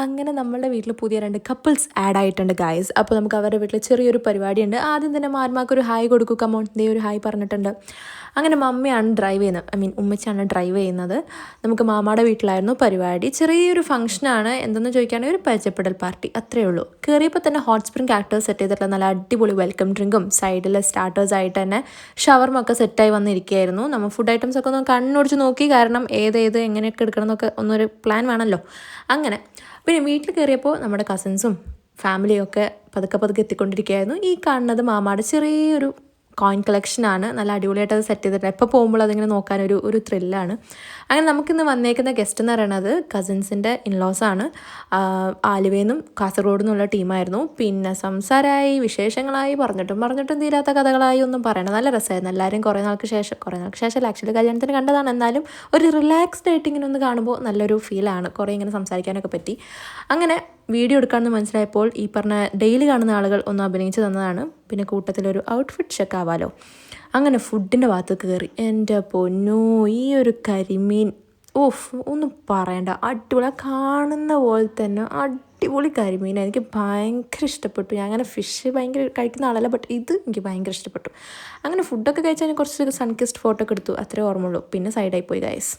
അങ്ങനെ നമ്മളുടെ വീട്ടിൽ പുതിയ 2 കപ്പിൾസ് ആഡ് ആയിട്ടുണ്ട് ഗൈസ്. അപ്പോൾ നമുക്ക് അവരുടെ വീട്ടിൽ ചെറിയൊരു പരിപാടിയുണ്ട്. ആദ്യം തന്നെ മാർമാക്കൊരു ഹായ് കൊടുക്കുക. കമോൺ, ദേ ഒരു ഹായ് പറഞ്ഞിട്ടുണ്ട്. അങ്ങനെ മമ്മിയാണ് ഡ്രൈവ് ചെയ്യുന്നത്, ഉമ്മച്ചാണ് ഡ്രൈവ് ചെയ്യുന്നത്. നമുക്ക് മാമാടെ വീട്ടിലായിരുന്നു പരിപാടി. ചെറിയൊരു ഫംഗ്ഷനാണ്. എന്തെന്ന് ചോദിക്കുകയാണെങ്കിൽ ഒരു പരിചയപ്പെടൽ പാർട്ടി, അത്രയേ ഉള്ളൂ. കയറിയപ്പോൾ തന്നെ ഹോട്ട് സ്പ്രിംഗ് കാക്ടേഴ്സ് സെറ്റ് ചെയ്തിട്ടുള്ള നല്ല അടിപൊളി വെൽക്കം ഡ്രിങ്കും സൈഡിൽ സ്റ്റാർട്ടേഴ്സായിട്ട് തന്നെ ഷവർമൊക്കെ സെറ്റായി വന്നിരിക്കുകയായിരുന്നു. നമ്മൾ ഫുഡ് ഐറ്റംസ് ഒക്കെ ഒന്ന് കണ്ണോടിച്ച് നോക്കി, കാരണം ഏത് എങ്ങനെയൊക്കെ എടുക്കണം എന്നൊക്കെ ഒന്നൊരു പ്ലാൻ വേണമല്ലോ. അങ്ങനെ പിന്നെ വീട്ടിൽ കയറിയപ്പോൾ നമ്മുടെ കസിൻസും ഫാമിലിയൊക്കെ പതുക്കെ എത്തിക്കൊണ്ടിരിക്കുകയായിരുന്നു. ഈ കാണുന്നത് മാമാടെ ചെറിയൊരു കോയിൻ കളക്ഷനാണ്. നല്ല അടിപൊളിയായിട്ട് അത് സെറ്റ് ചെയ്തിട്ട് എപ്പോൾ പോകുമ്പോൾ അതിങ്ങനെ നോക്കാനൊരു ത്രില്ലാണ്. അങ്ങനെ നമുക്കിന്ന് വന്നേക്കുന്ന ഗസ്റ്റ് എന്ന് പറയുന്നത് കസിൻസിൻ്റെ ഇൻലോസാണ്. ആലുവയിൽ നിന്നും കാസർഗോഡ് നിന്നുള്ള ടീമായിരുന്നു. പിന്നെ സംസാരമായി, വിശേഷങ്ങളായി, പറഞ്ഞിട്ടും തീരാത്ത കഥകളായി ഒന്നും പറയണം. നല്ല രസമായിരുന്നു. എല്ലാവരും കുറേ നാൾക്ക് ശേഷം ആക്ച്വലി കല്യാണത്തിന് കണ്ടതാണ്, എന്നാലും ഒരു റിലാക്സ്ഡ് ആയിട്ട് ഇങ്ങനെ ഒന്ന് കാണുമ്പോൾ നല്ലൊരു ഫീലാണ്. കുറേ ഇങ്ങനെ സംസാരിക്കാനൊക്കെ പറ്റി. അങ്ങനെ വീഡിയോ എടുക്കാമെന്ന് മനസ്സിലായപ്പോൾ ഈ പറഞ്ഞ ഡെയിലി കാണുന്ന ആളുകൾ ഒന്ന് അഭിനയിച്ച് തന്നതാണ്. പിന്നെ കൂട്ടത്തിലൊരു ഔട്ട്ഫിറ്റ് ചെക്ക് ആവാമല്ലോ. അങ്ങനെ ഫുഡിൻ്റെ ഭാഗത്ത് കയറി. എൻ്റെ പൊന്നോ, ഈ ഒരു കരിമീൻ ഒന്നും പറയണ്ട, അടിപൊളി. കാണുന്ന പോലെ തന്നെ അടിപൊളി കരിമീൻ. എനിക്ക് ഭയങ്കര ഇഷ്ടപ്പെട്ടു. ഞാൻ അങ്ങനെ ഫിഷ് ഭയങ്കര കഴിക്കുന്ന ആളല്ല, ബട്ട് ഇത് എനിക്ക് ഭയങ്കര ഇഷ്ടപ്പെട്ടു. അങ്ങനെ ഫുഡൊക്കെ കഴിച്ചാൽ കുറച്ച് സൺകിസ്റ്റ് ഫോട്ടോ ഒക്കെ എടുത്തു, അത്രേ ഓർമ്മയുള്ളൂ. പിന്നെ സൈഡായി പോയി ഗൈസ്.